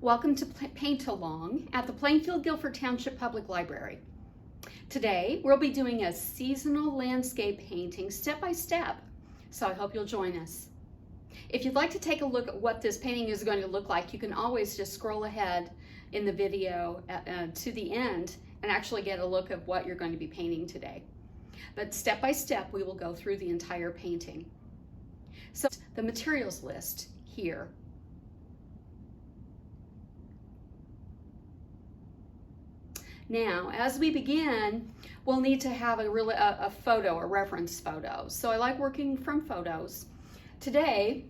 Welcome to Paint Along at the Plainfield-Guilford Township Public Library. Today we'll be doing a seasonal landscape painting step by step, so I hope you'll join us. If you'd like to take a look at what this painting is going to look like, you can always just scroll ahead in the video to the end and actually get a look at what you're going to be painting today. But step by step we will go through the entire painting. So the materials list here. Now, as we begin, we'll need to have a photo, a reference photo. So I like working from photos. Today,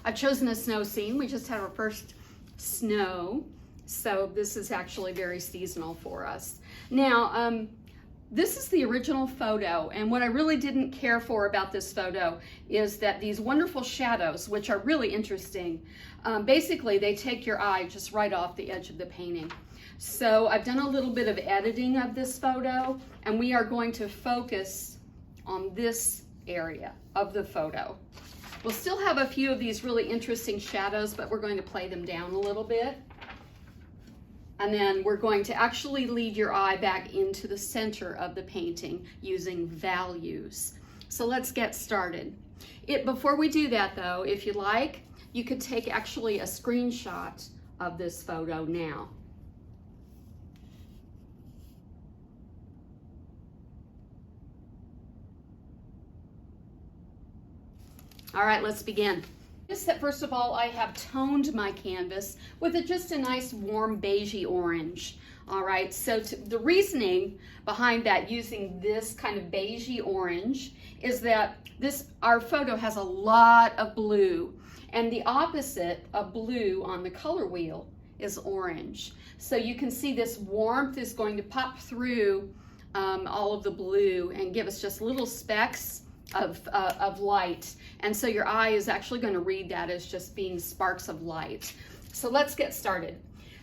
I've chosen a snow scene. We just had our first snow, so this is actually very seasonal for us. Now, this is the original photo, and what I really didn't care for about this photo is that these wonderful shadows, which are really interesting, basically they take your eye just right off the edge of the painting. So I've done a little bit of editing of this photo, and we are going to focus on this area of the photo. We'll still have a few of these really interesting shadows, but we're going to play them down a little bit. And then we're going to actually lead your eye back into the center of the painting using values. So let's get started. Before we do that though, if you like, you could take actually a screenshot of this photo now. All right, let's begin. Just that first of all, I have toned my canvas with just a nice warm beigey orange. All right, so the reasoning behind that, using this kind of beigey orange, is that our photo has a lot of blue, and the opposite of blue on the color wheel is orange. So you can see this warmth is going to pop through all of the blue and give us just little specks of light, and so your eye is actually going to read that as just being sparks of light. So let's get started.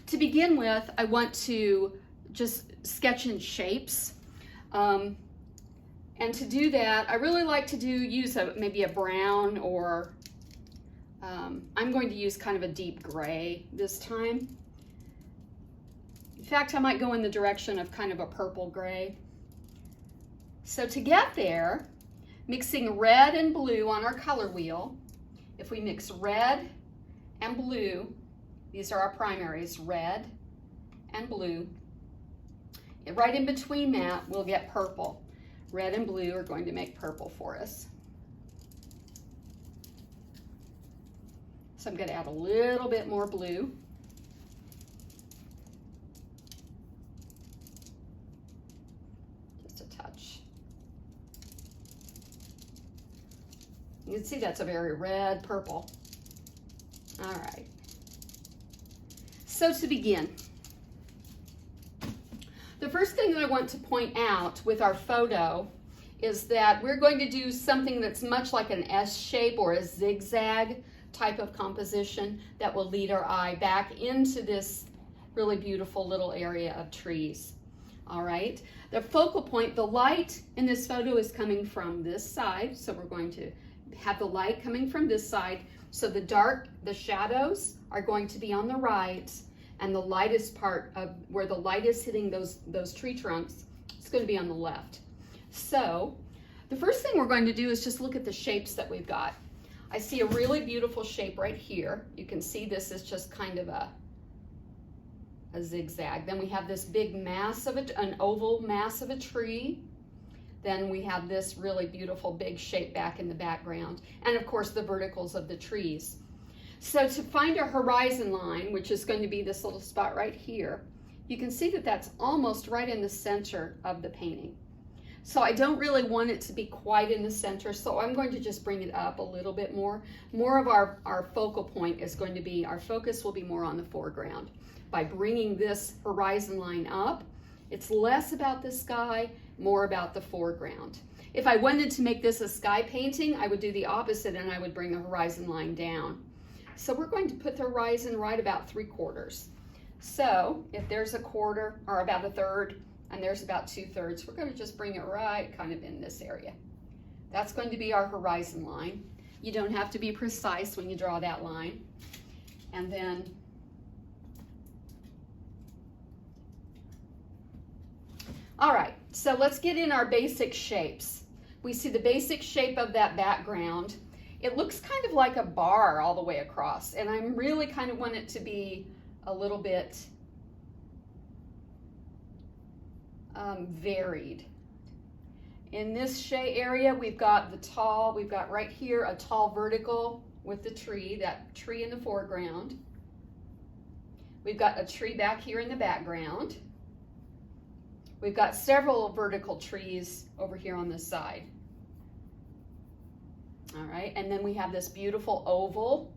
To begin with, I want to just sketch in shapes, and to do that I really like to use maybe a brown, or I'm going to use kind of a deep gray this time. In fact, I might go in the direction of kind of a purple gray. So to get there, mixing red and blue on our color wheel, if we mix red and blue, these are our primaries, red and blue, and right in between that we'll get purple. Red and blue are going to make purple for us. So I'm going to add a little bit more blue. Just a touch. You can see that's a very red purple. All right. So to begin, the first thing that I want to point out with our photo is that we're going to do something that's much like an S shape or a zigzag type of composition that will lead our eye back into this really beautiful little area of trees. All right. The focal point, the light in this photo is coming from this side, so we're going to have the light coming from this side, so the shadows are going to be on the right, and the lightest part of where the light is hitting those tree trunks, it's going to be on the left. So the first thing we're going to do is just look at the shapes that we've got. I see a really beautiful shape right here. You can see this is just kind of a zigzag. Then we have this big mass of an oval mass of a tree. Then we have this really beautiful big shape back in the background, and of course the verticals of the trees. So to find our horizon line, which is going to be this little spot right here, you can see that that's almost right in the center of the painting. So I don't really want it to be quite in the center, so I'm going to just bring it up a little bit more. More of our focal point is going to be, our focus will be more on the foreground. By bringing this horizon line up, it's less about the sky, more about the foreground. If I wanted to make this a sky painting, I would do the opposite, and I would bring the horizon line down. So we're going to put the horizon right about 3/4. So if there's a quarter, or about 1/3, and there's about 2/3, we're going to just bring it right kind of in this area. That's going to be our horizon line. You don't have to be precise when you draw that line. And then all right, so let's get in our basic shapes. We see the basic shape of that background. It looks kind of like a bar all the way across, and I really kind of want it to be a little bit varied. In this shade area, we've got right here a tall vertical with the tree, that tree in the foreground. We've got a tree back here in the background. We've got several vertical trees over here on this side. All right, and then we have this beautiful oval.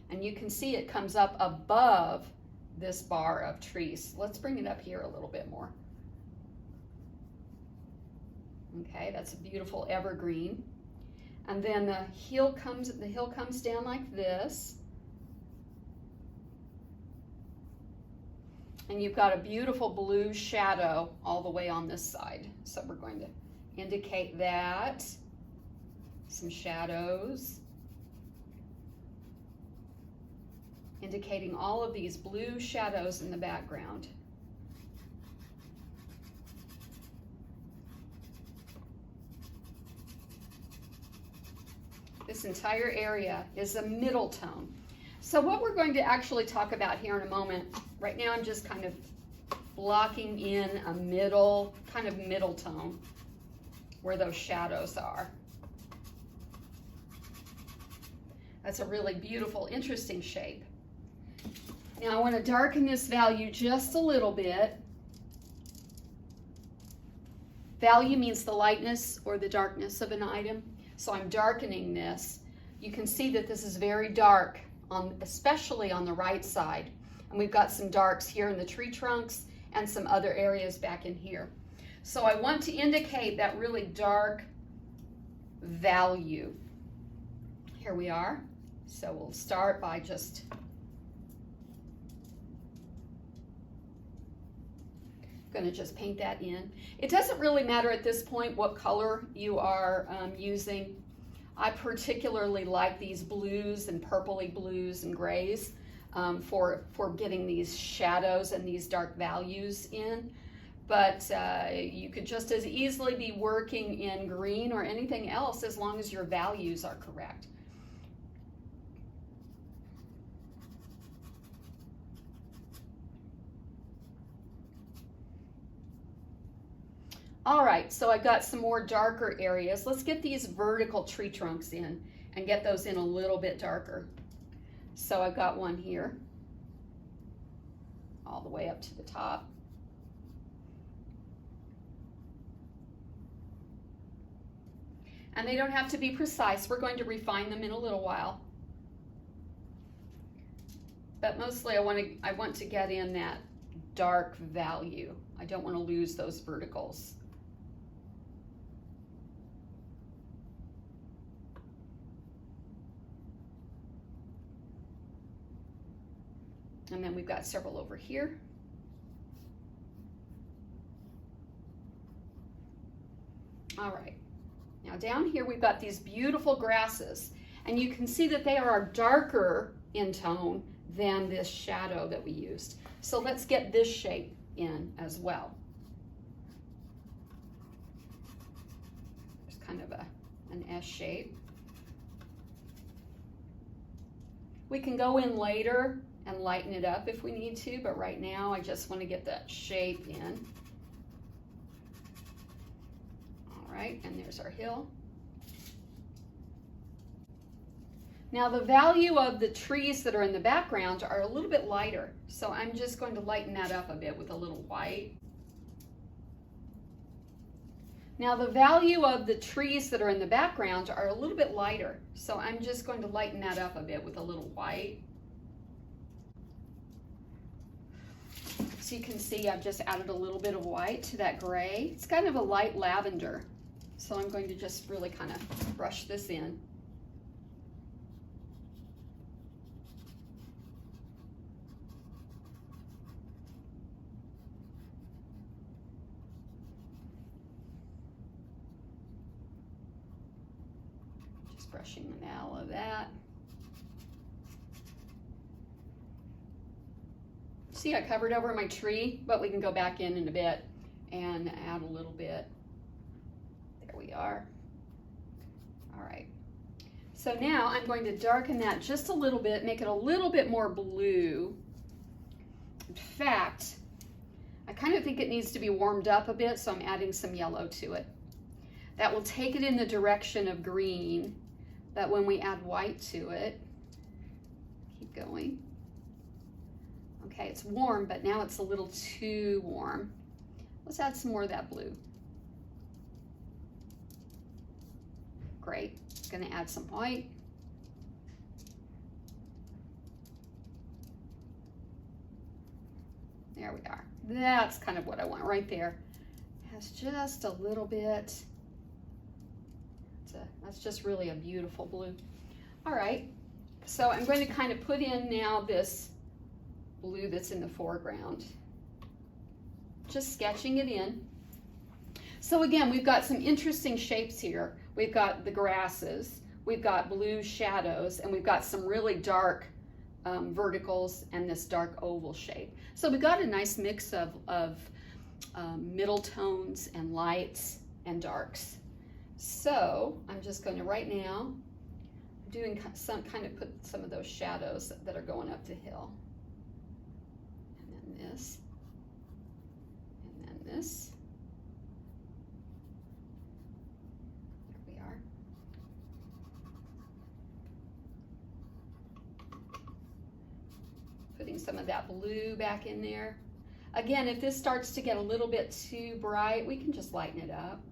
And you can see it comes up above this bar of trees. Let's bring it up here a little bit more. Okay, that's a beautiful evergreen. And then the hill comes down like this. And you've got a beautiful blue shadow all the way on this side. So we're going to indicate that. Some shadows. Indicating all of these blue shadows in the background. This entire area is a middle tone. So what we're going to actually talk about here in a moment, right now I'm just kind of blocking in a middle tone where those shadows are. That's a really beautiful, interesting shape. Now I want to darken this value just a little bit. Value means the lightness or the darkness of an item. So I'm darkening this. You can see that this is very dark, especially on the right side. And we've got some darks here in the tree trunks and some other areas back in here. So I want to indicate that really dark value. Here we are. So we'll start by just going to just paint that in. It doesn't really matter at this point what color you are using. I particularly like these blues and purpley blues and grays for getting these shadows and these dark values in. But you could just as easily be working in green or anything else as long as your values are correct. All right, so I got some more darker areas. Let's get these vertical tree trunks in and get those in a little bit darker. So I've got one here, all the way up to the top. And they don't have to be precise. We're going to refine them in a little while. But mostly I want to get in that dark value. I don't want to lose those verticals. And then we've got several over here. All right, now down here we've got these beautiful grasses, and you can see that they are darker in tone than this shadow that we used. So let's get this shape in as well. There's kind of an S shape. We can go in later and lighten it up if we need to, but right now I just want to get that shape in. All right, and there's our hill. Now the value of the trees that are in the background are a little bit lighter, so I'm just going to lighten that up a bit with a little white. Now the value of the trees that are in the background are a little bit lighter, so I'm just going to lighten that up a bit with a little white. So you can see I've just added a little bit of white to that gray. It's kind of a light lavender, so I'm going to just really kind of brush this in. Brushing all of that. See, I covered over my tree, but we can go back in a bit and add a little bit. There we are. All right. So now I'm going to darken that just a little bit, make it a little bit more blue. In fact, I kind of think it needs to be warmed up a bit, so I'm adding some yellow to it. That will take it in the direction of green, but when we add white to it, keep going. Okay, it's warm, but now it's a little too warm. Let's add some more of that blue. Great. I'm going to add some white. There we are. That's kind of what I want right there. It has just a little bit. That's just really a beautiful blue. All right, so I'm going to kind of put in now this blue that's in the foreground. Just sketching it in. So again, we've got some interesting shapes here. We've got the grasses, we've got blue shadows, and we've got some really dark verticals and this dark oval shape. So we've got a nice mix of middle tones and lights and darks. So I'm just going to right now doing some kind of put some of those shadows that are going up the hill. And then this. And then this. There we are. Putting some of that blue back in there. Again, if this starts to get a little bit too bright, we can just lighten it up.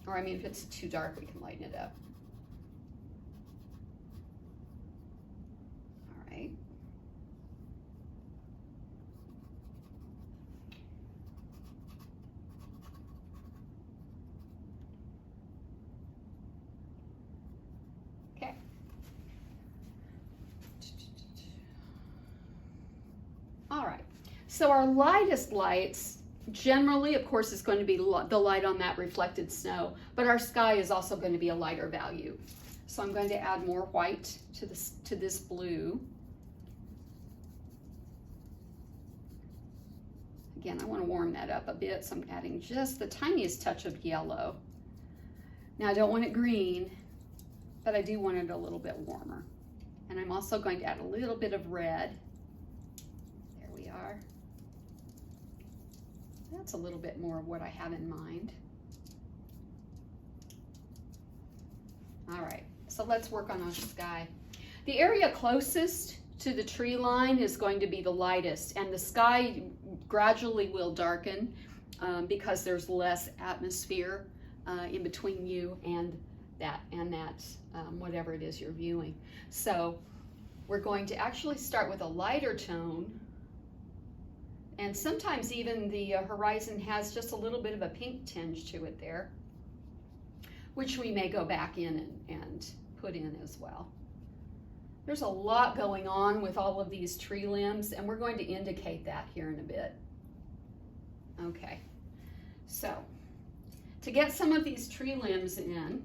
Or I mean, if it's too dark, we can lighten it up. All right. Okay. All right. So our lightest lights generally, of course, is going to be the light on that reflected snow, but our sky is also going to be a lighter value. So I'm going to add more white to this blue. Again, I want to warm that up a bit, so I'm adding just the tiniest touch of yellow. Now I don't want it green, but I do want it a little bit warmer. And I'm also going to add a little bit of red. There we are. That's a little bit more of what I have in mind. All right, so let's work on our sky. The area closest to the tree line is going to be the lightest, and the sky gradually will darken because there's less atmosphere in between you and that whatever it is you're viewing. So we're going to actually start with a lighter tone. And sometimes even the horizon has just a little bit of a pink tinge to it there, which we may go back in and put in as well. There's a lot going on with all of these tree limbs, and we're going to indicate that here in a bit. Okay, so to get some of these tree limbs in,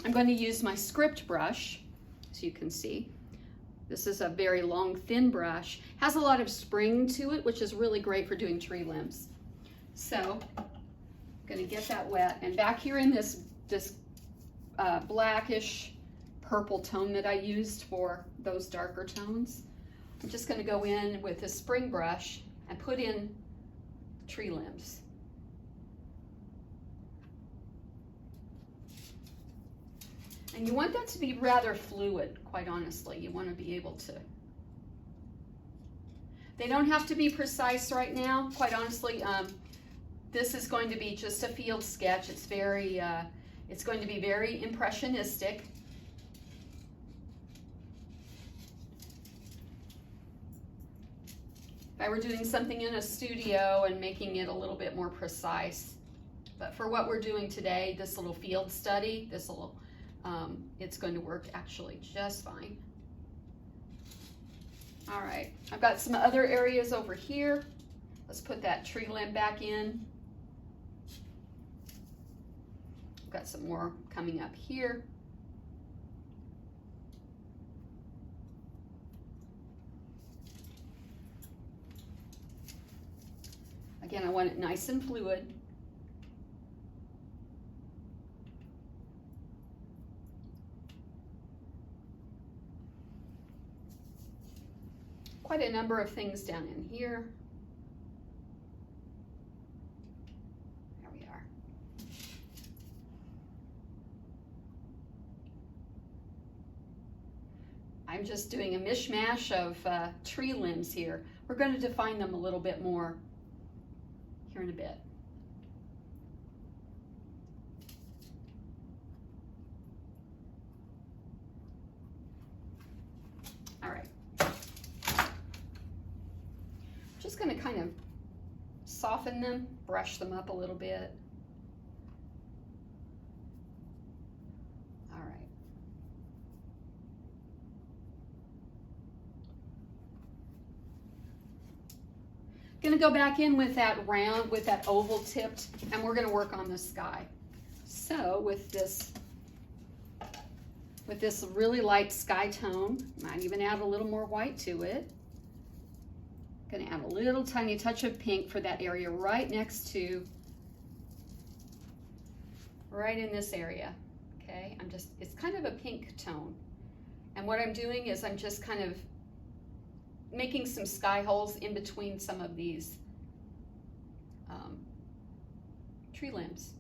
I'm going to use my script brush, so you can see. This is a very long, thin brush. Has a lot of spring to it, which is really great for doing tree limbs. So I'm going to get that wet. And back here in this blackish purple tone that I used for those darker tones, I'm just going to go in with this spring brush and put in tree limbs. And you want that to be rather fluid, quite honestly. You want to be able to. They don't have to be precise right now, quite honestly. This is going to be just a field sketch. It's going to be very impressionistic. If I were doing something in a studio and making it a little bit more precise. But for what we're doing today, this little field study, it's going to work actually just fine. All right, I've got some other areas over here. Let's put that tree limb back in. I've got some more coming up here. Again, I want it nice and fluid. Quite a number of things down in here. There we are. I'm just doing a mishmash of tree limbs here. We're going to define them a little bit more here in a bit. All right. Just going to kind of soften them, brush them up a little bit. All right. Going to go back in with that round, with that oval tipped, and we're going to work on the sky. So with this really light sky tone, might even add a little more white to it. Going to add a little tiny touch of pink for that area right next to, right in this area. Okay, it's kind of a pink tone. And what I'm doing is I'm just kind of making some sky holes in between some of these tree limbs.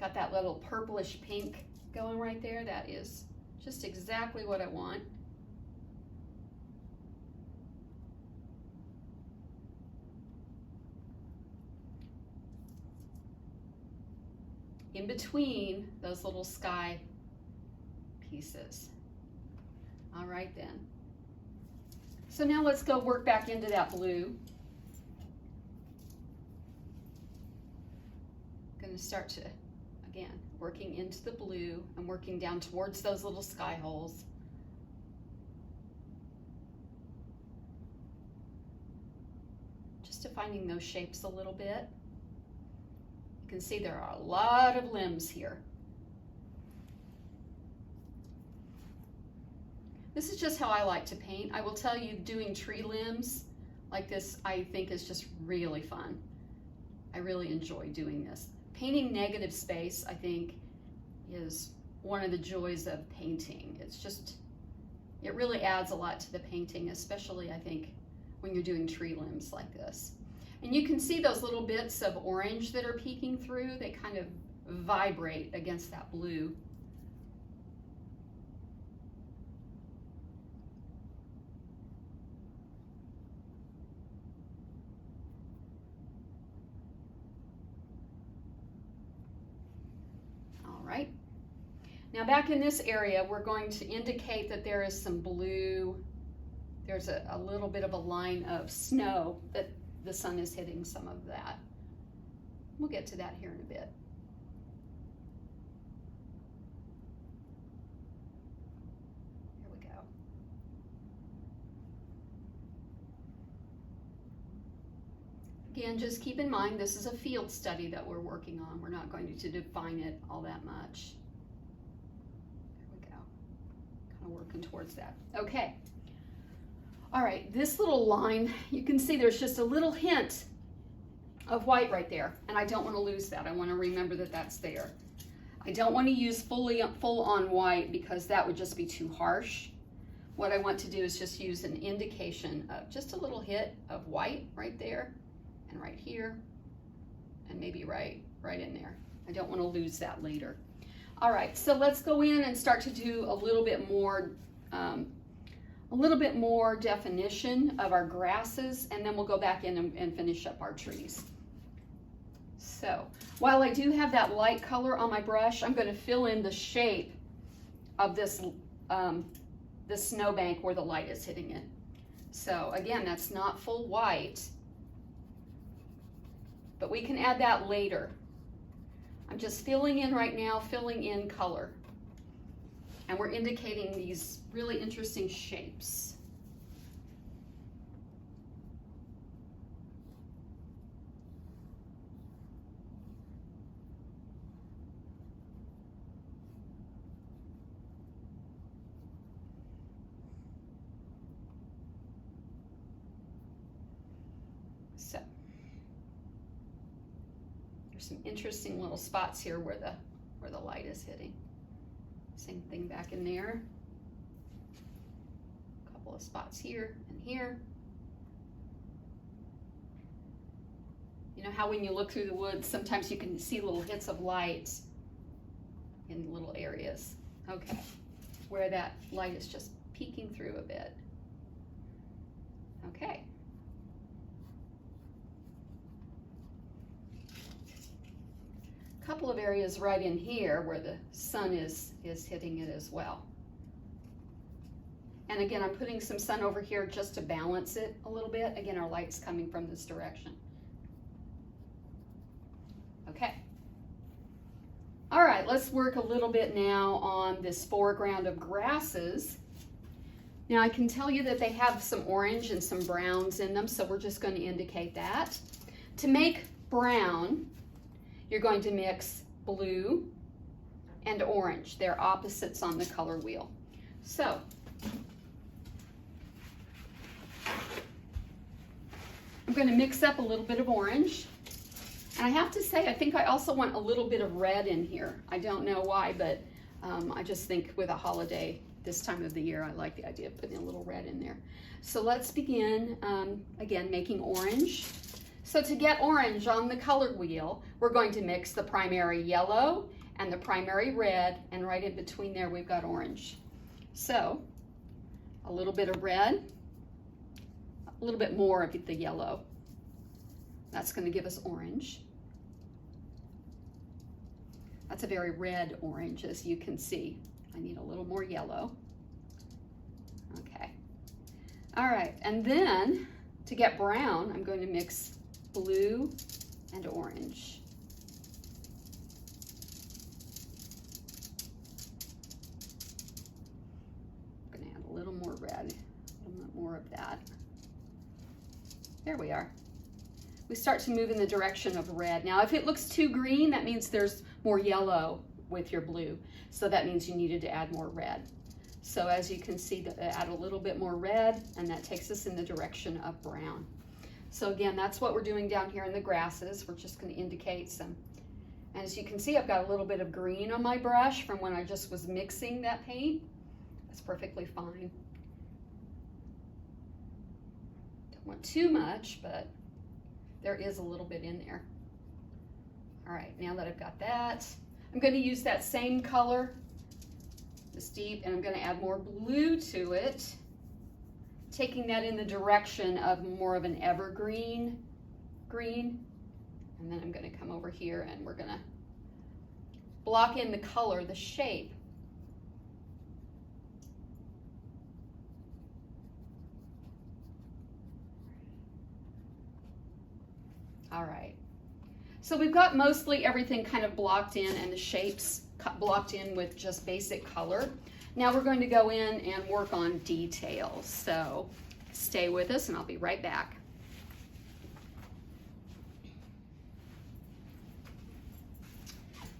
Got that little purplish pink going right there. That is just exactly what I want. In between those little sky pieces. All right then. So now let's go work back into that blue. Going to start to, again, working into the blue and working down towards those little sky holes. Just defining those shapes a little bit. You can see there are a lot of limbs here. This is just how I like to paint. I will tell you, doing tree limbs like this, I think is just really fun. I really enjoy doing this. Painting negative space, I think, is one of the joys of painting. It's just, it really adds a lot to the painting, especially I think when you're doing tree limbs like this. And you can see those little bits of orange that are peeking through. They kind of vibrate against that blue. All right. Now back in this area, we're going to indicate that there is some blue. There's a little bit of a line of snow that the sun is hitting some of that. We'll get to that here in a bit. Here we go. Again, just keep in mind this is a field study that we're working on. We're not going to define it all that much. There we go. Kind of working towards that. Okay. All right, this little line, you can see there's just a little hint of white right there, and I don't want to lose that. I want to remember that that's there. I don't want to use full on white because that would just be too harsh. What I want to do is just use an indication of just a little hit of white right there and right here and maybe right in there. I don't want to lose that later. All right, so let's go in and start to do a little bit more definition of our grasses, and then we'll go back in and finish up our trees. So while I do have that light color on my brush, I'm going to fill in the shape of this snowbank where the light is hitting it. So again, that's not full white, but we can add that later. I'm just filling in right now, filling in color. And we're indicating these really interesting shapes. There's some interesting little spots here where the light is hitting. Same thing back in there. A couple of spots here and here. You know how when you look through the woods, sometimes you can see little hits of light in little areas. Okay, where that light is just peeking through a bit. Okay. A couple of areas right in here where the sun is hitting it as well. And again, I'm putting some sun over here just to balance it a little bit. Again, our light's coming from this direction. Okay. All right, let's work a little bit now on this foreground of grasses. Now I can tell you that they have some orange and some browns in them, so we're just going to indicate that. To make brown, you're going to mix blue and orange. They're opposites on the color wheel. So, I'm going to mix up a little bit of orange. And I have to say, I think I also want a little bit of red in here. I don't know why, but I just think with a holiday this time of the year, I like the idea of putting a little red in there. So let's begin, again, making orange. So to get orange on the color wheel, we're going to mix the primary yellow and the primary red, and right in between there, we've got orange. So a little bit of red, a little bit more of the yellow. That's going to give us orange. That's a very red orange, as you can see. I need a little more yellow. Okay. All right, and then to get brown, I'm going to mix blue and orange. I'm going to add a little more red, a little bit more of that. There we are. We start to move in the direction of red. Now, if it looks too green, that means there's more yellow with your blue. So that means you needed to add more red. So as you can see, add a little bit more red, and that takes us in the direction of brown. So again, that's what we're doing down here in the grasses. We're just going to indicate some. And as you can see, I've got a little bit of green on my brush from when I just was mixing that paint. That's perfectly fine. Don't want too much, but there is a little bit in there. All right, now that I've got that, I'm going to use that same color, this deep, and I'm going to add more blue to it, taking that in the direction of more of an evergreen green. And then I'm going to come over here and we're going to block in the color, the shape. All right, so we've got mostly everything kind of blocked in and the shapes blocked in with just basic color. Now we're going to go in and work on details. So stay with us and I'll be right back.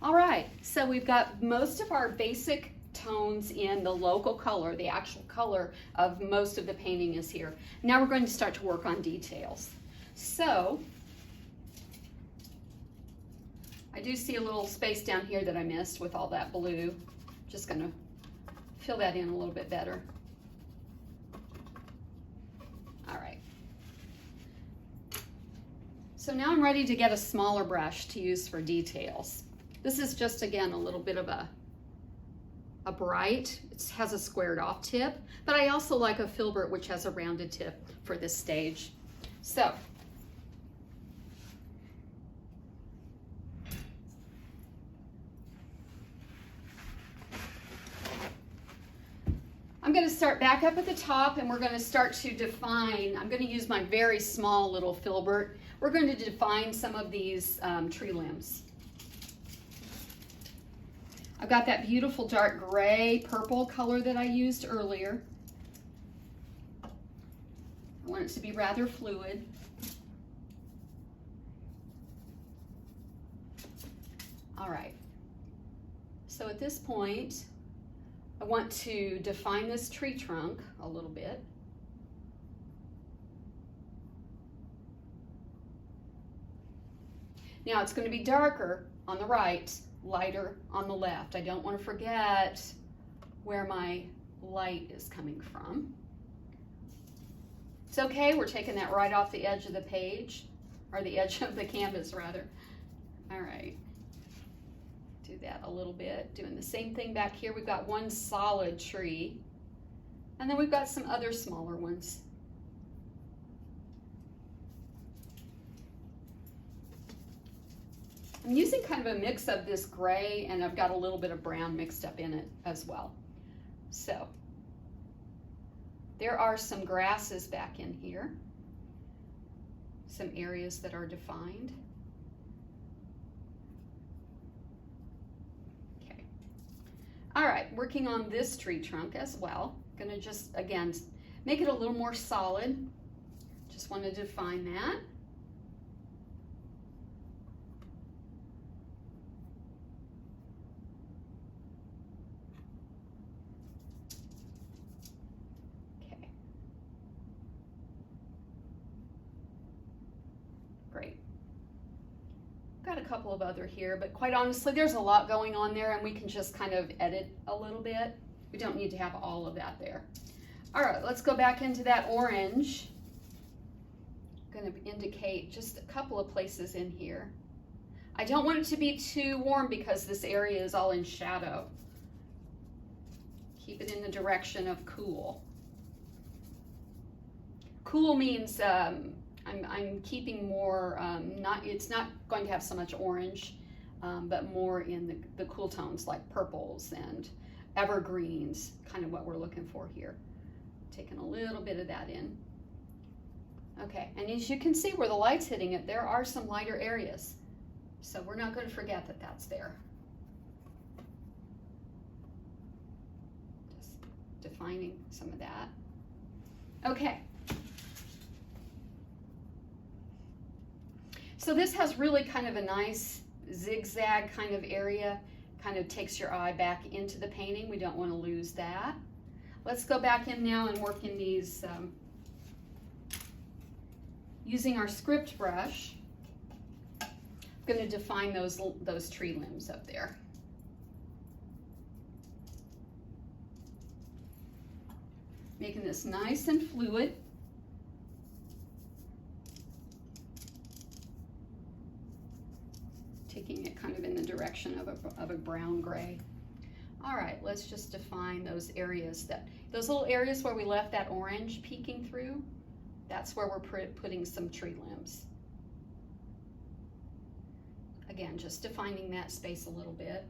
All right, so we've got most of our basic tones in the local color, the actual color of most of the painting is here. Now we're going to start to work on details. So I do see a little space down here that I missed with all that blue. Just going to fill that in a little bit better. All right. So now I'm ready to get a smaller brush to use for details. This is just, again, a little bit of a bright. It has a squared off tip, but I also like a filbert which has a rounded tip for this stage. So I'm going to start back up at the top and we're going to start to define. I'm going to use my very small little filbert. We're going to define some of these tree limbs. I've got that beautiful dark gray purple color that I used earlier. I want it to be rather fluid. All right. So at this point, I want to define this tree trunk a little bit. Now it's going to be darker on the right, lighter on the left. I don't want to forget where my light is coming from. It's okay, we're taking that right off the edge of the page, or the edge of the canvas rather. All right, do that a little bit. Doing the same thing back here. We've got one solid tree, and then we've got some other smaller ones. I'm using kind of a mix of this gray, and I've got a little bit of brown mixed up in it as well. So there are some grasses back in here, some areas that are defined. Okay. All right, working on this tree trunk as well. Gonna just, again, make it a little more solid. Just want to define that. Great. Got a couple of other here, but quite honestly, there's a lot going on there, and we can just kind of edit a little bit. We don't need to have all of that there. All right, let's go back into that orange. I'm going to indicate just a couple of places in here. I don't want it to be too warm because this area is all in shadow. Keep it in the direction of cool. Cool means I'm keeping more, it's not going to have so much orange, but more in the cool tones like purples and evergreens, kind of what we're looking for here. Taking a little bit of that in. Okay, and as you can see where the light's hitting it, there are some lighter areas. So we're not going to forget that that's there. Just defining some of that. Okay. So this has really kind of a nice zigzag kind of area, kind of takes your eye back into the painting. We don't want to lose that. Let's go back in now and work in these, using our script brush. I'm going to define those tree limbs up there. Making this nice and fluid. Taking it kind of in the direction of a brown gray. All right, let's just define those areas, those little areas where we left that orange peeking through. That's where we're putting some tree limbs. Again, just defining that space a little bit.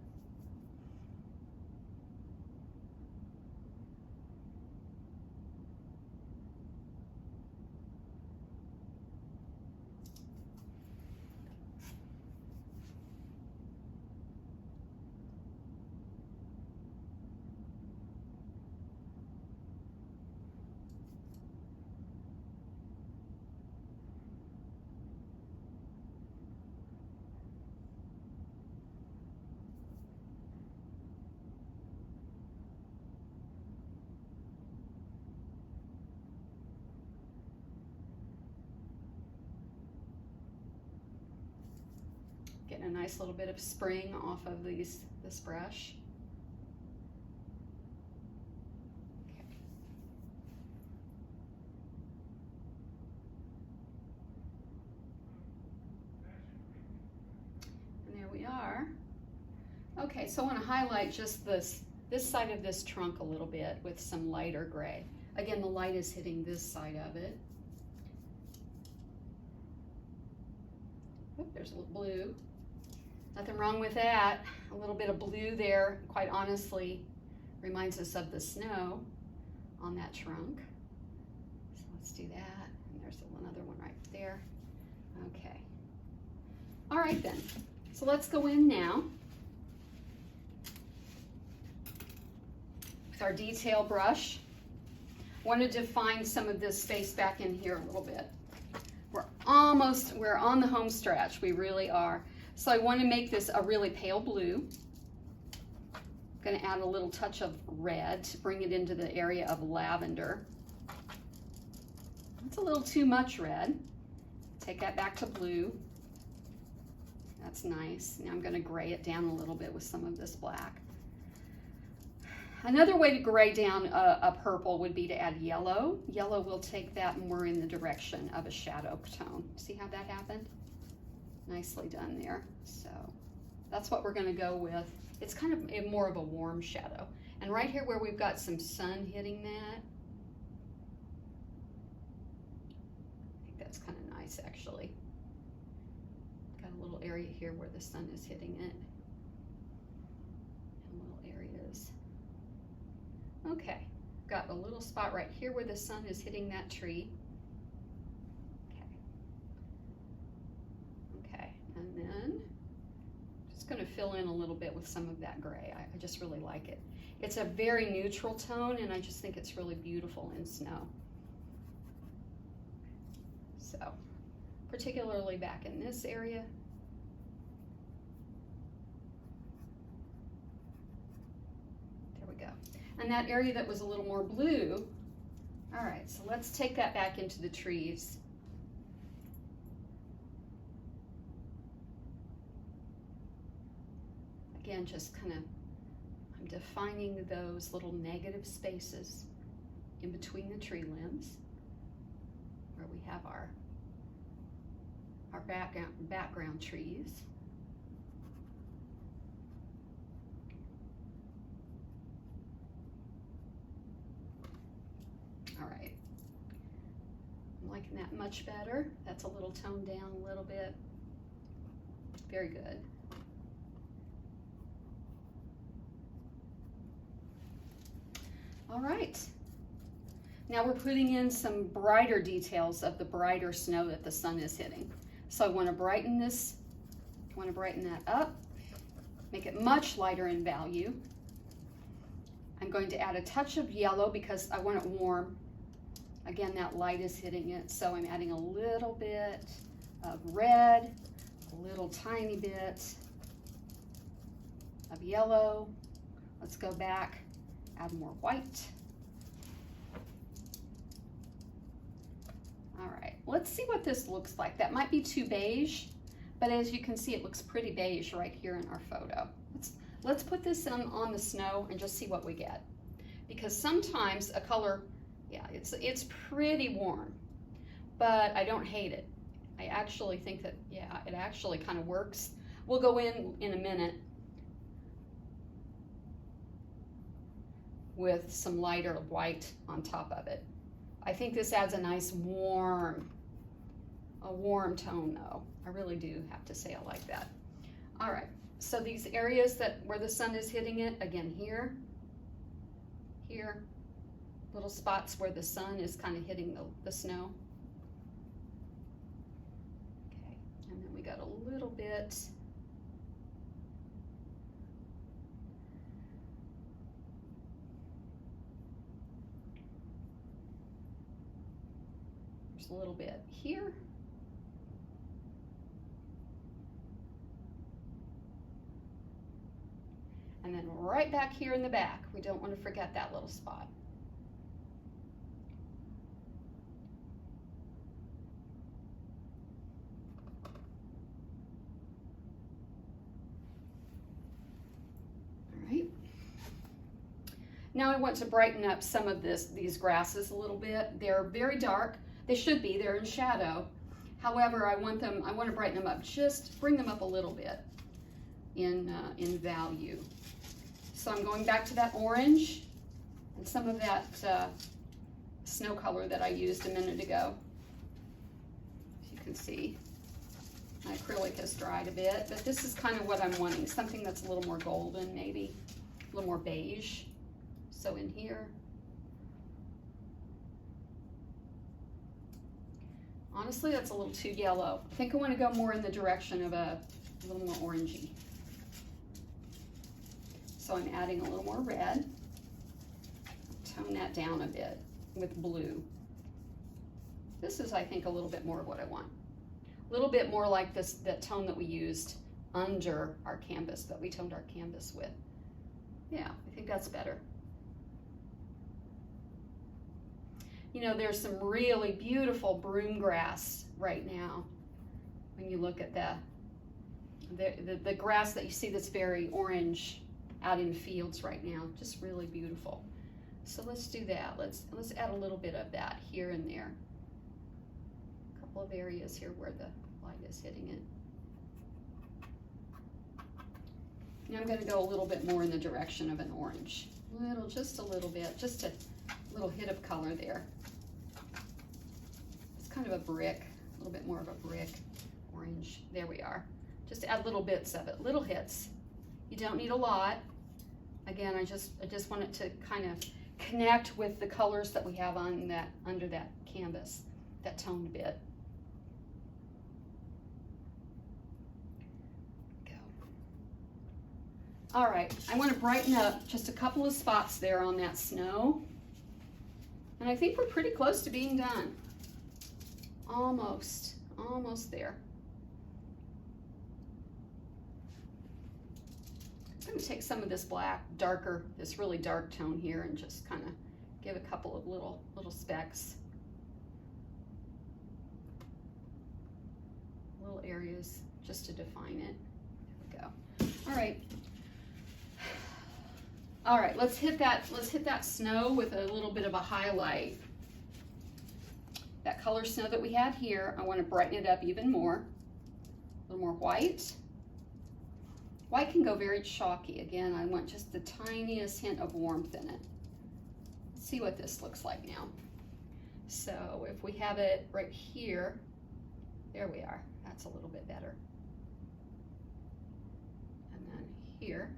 Getting a nice little bit of spring off of this brush. Okay. And there we are. Okay, so I want to highlight just this side of this trunk a little bit with some lighter gray. Again, the light is hitting this side of it. Oh, there's a little blue. Nothing wrong with that. A little bit of blue there, quite honestly, reminds us of the snow on that trunk. So let's do that. And there's another one right there. Okay. All right then. So let's go in now with our detail brush. I want to define some of this space back in here a little bit. We're on the home stretch. We really are. So I want to make this a really pale blue. I'm going to add a little touch of red to bring it into the area of lavender. That's a little too much red. Take that back to blue. That's nice. Now I'm going to gray it down a little bit with some of this black. Another way to gray down a purple would be to add yellow. Yellow will take that more in the direction of a shadow tone. See how that happened? Nicely done there. So that's what we're going to go with. It's kind of more of a warm shadow. And right here where we've got some sun hitting that, I think that's kind of nice actually. Got a little area here where the sun is hitting it. And little areas. Okay, got a little spot right here where the sun is hitting that tree. Okay, and then just going to fill in a little bit with some of that gray. I just really like it. It's a very neutral tone, and I just think it's really beautiful in snow. So, particularly back in this area. There we go. And that area that was a little more blue, all right, so let's take that back into the trees. Again, just kind of, I'm defining those little negative spaces in between the tree limbs where we have our background trees. All right, I'm liking that much better. That's a little toned down a little bit. Very good. All right, now we're putting in some brighter details of the brighter snow that the sun is hitting. So I want to brighten this, I want to brighten that up, make it much lighter in value. I'm going to add a touch of yellow because I want it warm. Again, that light is hitting it, so I'm adding a little bit of red, a little tiny bit of yellow. Let's go back. Add more white. All right, let's see what this looks like. That might be too beige, but as you can see, it looks pretty beige right here in our photo. Let's put this on the snow and just see what we get. Because sometimes a color, yeah, it's pretty warm, but I don't hate it. I actually think that, yeah, it actually kind of works. We'll go in a minute with some lighter white on top of it. I think this adds a nice warm tone though. I really do have to say I like that. All right, so these areas where the sun is hitting it, again here, little spots where the sun is kind of hitting the snow. Okay, and then we got a little bit a little bit here. And then right back here in the back, we don't want to forget that little spot. All right. Now I want to brighten up some of these grasses a little bit. They're very dark. They should be, they're in shadow. However, I want to brighten them up, just bring them up a little bit in value. So I'm going back to that orange and some of that snow color that I used a minute ago. As you can see, my acrylic has dried a bit, but this is kind of what I'm wanting, something that's a little more golden maybe, a little more beige. So in here, honestly, that's a little too yellow. I think I want to go more in the direction of a little more orangey. So I'm adding a little more red. Tone that down a bit with blue. This is, I think, a little bit more of what I want. A little bit more like that tone that we used under our canvas, that we toned our canvas with. Yeah, I think that's better. You know, there's some really beautiful broom grass right now when you look at the grass that you see that's very orange out in fields right now. Just really beautiful. So let's do that. Let's add a little bit of that here and there. A couple of areas here where the light is hitting it. Now I'm going to go a little bit more in the direction of an orange. Just a little bit, just a little hit of color there. It's kind of a brick, a little bit more of a brick orange. There we are. Just add little bits of it, little hits. You don't need a lot. Again, I just want it to kind of connect with the colors that we have on that, under that canvas, that toned bit. All right, I want to brighten up just a couple of spots there on that snow. And I think we're pretty close to being done. Almost there. I'm going to take some of this black, darker, this really dark tone here and just kind of give a couple of little specks. Little areas just to define it. There we go. All right. All right, let's hit that snow with a little bit of a highlight. That color snow that we had here, I want to brighten it up even more. A little more white. White can go very chalky. Again, I want just the tiniest hint of warmth in it. Let's see what this looks like now. So if we have it right here, there we are. That's a little bit better. And then here.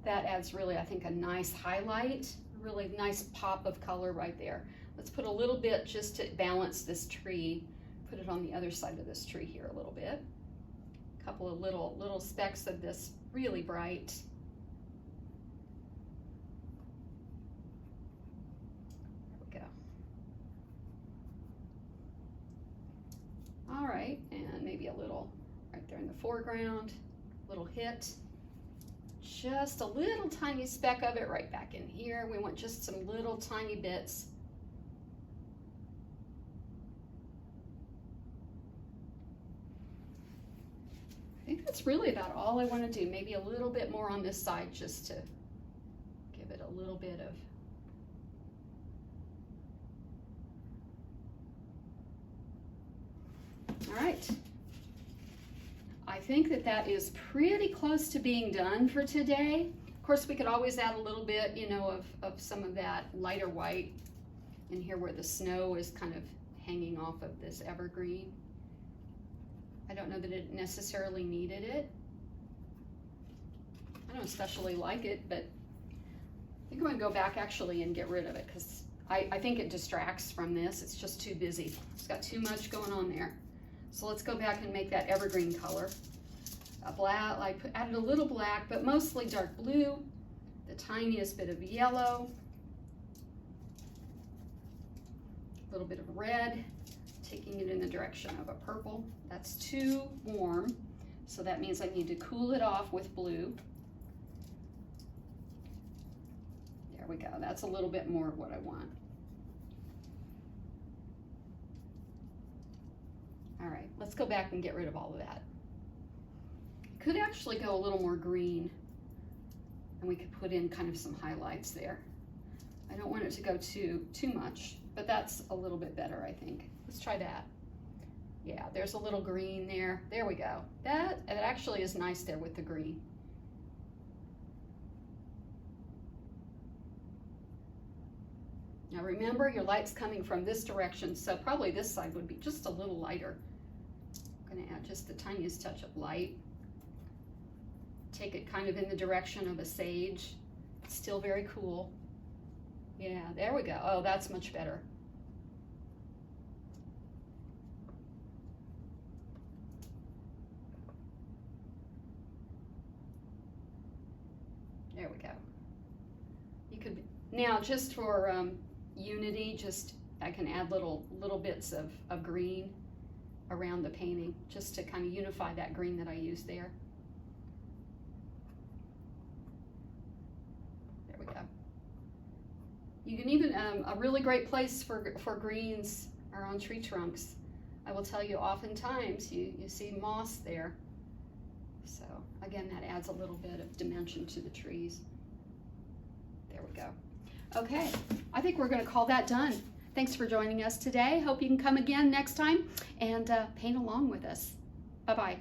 That adds really, I think, a nice highlight, a really nice pop of color right there. Let's put a little bit just to balance this tree. Put it on the other side of this tree here a little bit. A couple of little specks of this really bright. There we go. All right, and maybe a little right there in the foreground, little hit. Just a little tiny speck of it right back in here. We want just some little tiny bits. I think that's really about all I want to do. Maybe a little bit more on this side just to give it a little bit of. All right. I think that is pretty close to being done for today. Of course, we could always add a little bit, you know, of some of that lighter white in here where the snow is kind of hanging off of this evergreen. I don't know that it necessarily needed it. I don't especially like it, but I think I'm going to go back actually and get rid of it because I think it distracts from this. It's just too busy. It's got too much going on there. So let's go back and make that evergreen color. A black, I added a little black, but mostly dark blue, the tiniest bit of yellow, a little bit of red, taking it in the direction of a purple. That's too warm, so that means I need to cool it off with blue. There we go. That's a little bit more of what I want. All right, let's go back and get rid of all of that. Could actually go a little more green, and we could put in kind of some highlights there. I don't want it to go too much, but that's a little bit better, I think. Let's try that. Yeah, there's a little green there. There we go. That actually is nice there with the green. Now remember, your light's coming from this direction, so probably this side would be just a little lighter. I'm going to add just the tiniest touch of light. Take it kind of in the direction of a sage. It's still very cool. Yeah, there we go. Oh, that's much better. There we go. You could, now just for unity, I can add little bits of green around the painting just to kind of unify that green that I used there. There we go. You can even, a really great place for greens are on tree trunks. I will tell you, oftentimes you see moss there. So again, that adds a little bit of dimension to the trees. There we go. Okay, I think we're going to call that done. Thanks for joining us today. Hope you can come again next time and paint along with us. Bye-bye.